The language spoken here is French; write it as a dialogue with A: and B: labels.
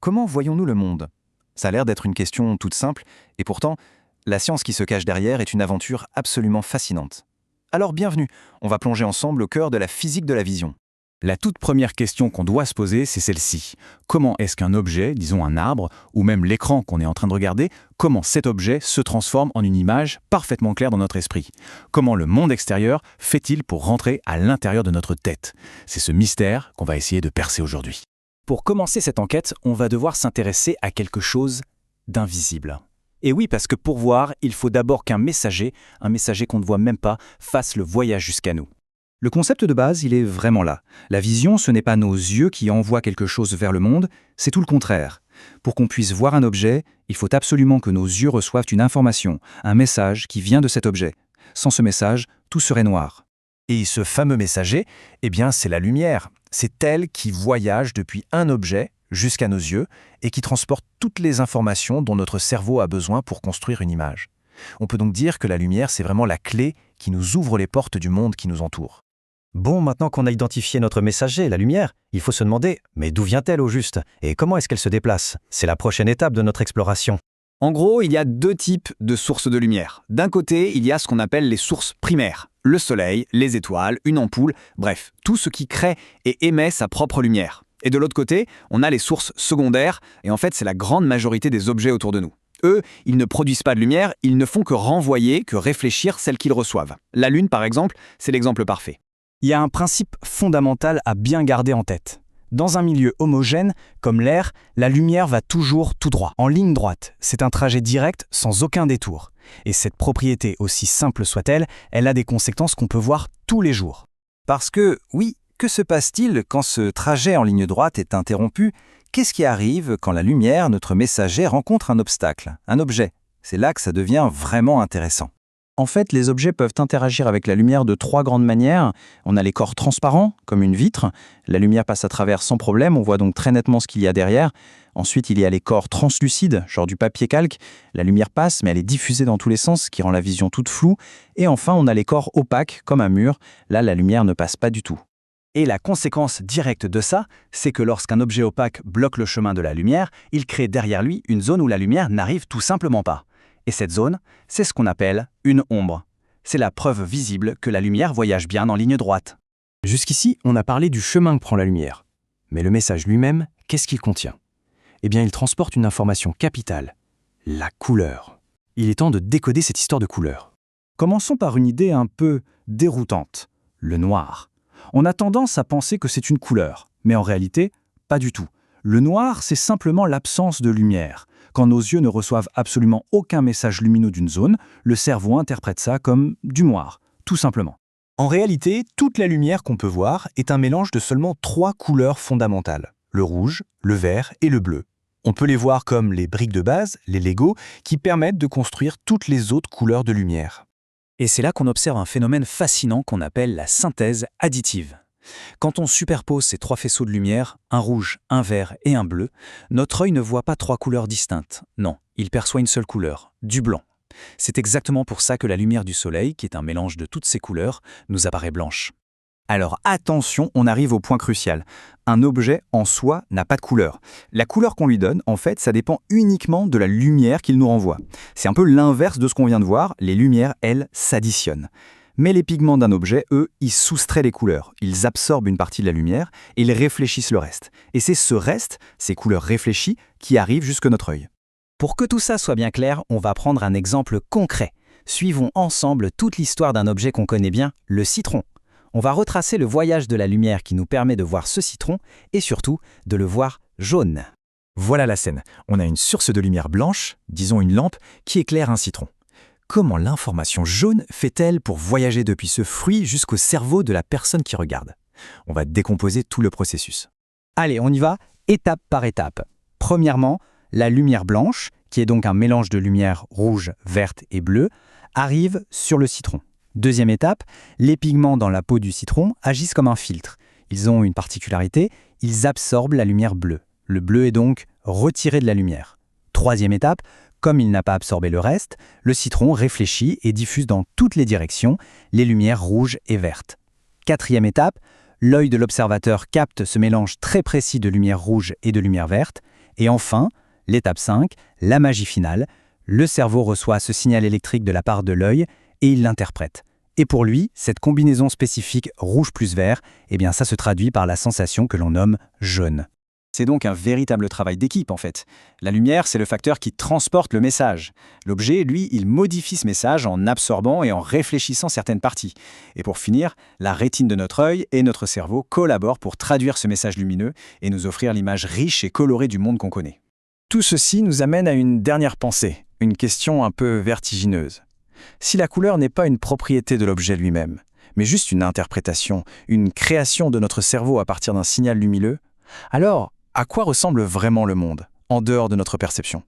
A: Comment voyons-nous le monde? Ça a l'air d'être une question toute simple, et pourtant, la science qui se cache derrière est une aventure absolument fascinante. Alors bienvenue, on va plonger ensemble au cœur de la physique de la vision.
B: La toute première question qu'on doit se poser, c'est celle-ci. Comment est-ce qu'un objet, disons un arbre, ou même l'écran qu'on est en train de regarder, comment cet objet se transforme en une image parfaitement claire dans notre esprit? Comment le monde extérieur fait-il pour rentrer à l'intérieur de notre tête? C'est ce mystère qu'on va essayer de percer aujourd'hui. Pour commencer cette enquête, on va devoir s'intéresser à quelque chose d'invisible. Et oui, parce que pour voir, il faut d'abord qu'un messager qu'on ne voit même pas, fasse le voyage jusqu'à nous.
C: Le concept de base, il est vraiment là. La vision, ce n'est pas nos yeux qui envoient quelque chose vers le monde, c'est tout le contraire. Pour qu'on puisse voir un objet, il faut absolument que nos yeux reçoivent une information, un message qui vient de cet objet. Sans ce message, tout serait noir.
A: Et ce fameux messager, c'est la lumière. C'est elle qui voyage depuis un objet jusqu'à nos yeux et qui transporte toutes les informations dont notre cerveau a besoin pour construire une image. On peut donc dire que la lumière, c'est vraiment la clé qui nous ouvre les portes du monde qui nous entoure.
D: Bon, maintenant qu'on a identifié notre messager, la lumière, il faut se demander, mais d'où vient-elle au juste? Et comment est-ce qu'elle se déplace? C'est la prochaine étape de notre exploration.
B: En gros, il y a deux types de sources de lumière. D'un côté, il y a ce qu'on appelle les sources primaires. Le soleil, les étoiles, une ampoule, bref, tout ce qui crée et émet sa propre lumière. Et de l'autre côté, on a les sources secondaires, et en fait, c'est la grande majorité des objets autour de nous. Eux, ils ne produisent pas de lumière, ils ne font que renvoyer, que réfléchir celle qu'ils reçoivent. La Lune, par exemple, c'est l'exemple parfait. Il y a un principe fondamental à bien garder en tête. Dans un milieu homogène, comme l'air, la lumière va toujours tout droit, en ligne droite. C'est un trajet direct, sans aucun détour. Et cette propriété, aussi simple soit-elle, elle a des conséquences qu'on peut voir tous les jours.
C: Parce que, oui, que se passe-t-il quand ce trajet en ligne droite est interrompu? Qu'est-ce qui arrive quand la lumière, notre messager, rencontre un obstacle, un objet? C'est là que ça devient vraiment intéressant. En fait, les objets peuvent interagir avec la lumière de trois grandes manières. On a les corps transparents, comme une vitre. La lumière passe à travers sans problème, on voit donc très nettement ce qu'il y a derrière. Ensuite, il y a les corps translucides, genre du papier calque. La lumière passe, mais elle est diffusée dans tous les sens, ce qui rend la vision toute floue. Et enfin, on a les corps opaques, comme un mur. Là, la lumière ne passe pas du tout.
B: Et la conséquence directe de ça, c'est que lorsqu'un objet opaque bloque le chemin de la lumière, il crée derrière lui une zone où la lumière n'arrive tout simplement pas. Et cette zone, c'est ce qu'on appelle une ombre. C'est la preuve visible que la lumière voyage bien en ligne droite.
E: Jusqu'ici, on a parlé du chemin que prend la lumière. Mais le message lui-même, qu'est-ce qu'il contient? Il transporte une information capitale, la couleur. Il est temps de décoder cette histoire de couleur.
C: Commençons par une idée un peu déroutante, le noir. On a tendance à penser que c'est une couleur, mais en réalité, pas du tout. Le noir, c'est simplement l'absence de lumière. Quand nos yeux ne reçoivent absolument aucun message lumineux d'une zone, le cerveau interprète ça comme du noir, tout simplement.
E: En réalité, toute la lumière qu'on peut voir est un mélange de seulement trois couleurs fondamentales, le rouge, le vert et le bleu. On peut les voir comme les briques de base, les Lego, qui permettent de construire toutes les autres couleurs de lumière.
B: Et c'est là qu'on observe un phénomène fascinant qu'on appelle la synthèse additive. Quand on superpose ces trois faisceaux de lumière, un rouge, un vert et un bleu, notre œil ne voit pas trois couleurs distinctes. Non, il perçoit une seule couleur, du blanc. C'est exactement pour ça que la lumière du soleil, qui est un mélange de toutes ces couleurs, nous apparaît blanche.
C: Alors attention, on arrive au point crucial. Un objet en soi n'a pas de couleur. La couleur qu'on lui donne, en fait, ça dépend uniquement de la lumière qu'il nous renvoie. C'est un peu l'inverse de ce qu'on vient de voir, les lumières, elles, s'additionnent. Mais les pigments d'un objet, eux, ils soustraient les couleurs. Ils absorbent une partie de la lumière et ils réfléchissent le reste. Et c'est ce reste, ces couleurs réfléchies, qui arrivent jusque notre œil.
D: Pour que tout ça soit bien clair, on va prendre un exemple concret. Suivons ensemble toute l'histoire d'un objet qu'on connaît bien, le citron. On va retracer le voyage de la lumière qui nous permet de voir ce citron et surtout de le voir jaune.
A: Voilà la scène. On a une source de lumière blanche, disons une lampe, qui éclaire un citron. Comment l'information jaune fait-elle pour voyager depuis ce fruit jusqu'au cerveau de la personne qui regarde? On va décomposer tout le processus.
D: Allez, on y va, étape par étape. Premièrement, la lumière blanche, qui est donc un mélange de lumière rouge, verte et bleue, arrive sur le citron. Deuxième étape, les pigments dans la peau du citron agissent comme un filtre. Ils ont une particularité, ils absorbent la lumière bleue. Le bleu est donc retiré de la lumière. Troisième étape, comme il n'a pas absorbé le reste, le citron réfléchit et diffuse dans toutes les directions les lumières rouges et vertes. Quatrième étape, l'œil de l'observateur capte ce mélange très précis de lumière rouge et de lumière verte, Et enfin, l'étape 5, la magie finale. Le cerveau reçoit ce signal électrique de la part de l'œil et il l'interprète. Et pour lui, cette combinaison spécifique rouge plus vert, eh bien ça se traduit par la sensation que l'on nomme jaune.
B: C'est donc un véritable travail d'équipe en fait. La lumière, c'est le facteur qui transporte le message. L'objet, lui, il modifie ce message en absorbant et en réfléchissant certaines parties. Et pour finir, la rétine de notre œil et notre cerveau collaborent pour traduire ce message lumineux et nous offrir l'image riche et colorée du monde qu'on connaît.
C: Tout ceci nous amène à une dernière pensée, une question un peu vertigineuse. Si la couleur n'est pas une propriété de l'objet lui-même, mais juste une interprétation, une création de notre cerveau à partir d'un signal lumineux, alors à quoi ressemble vraiment le monde, en dehors de notre perception ?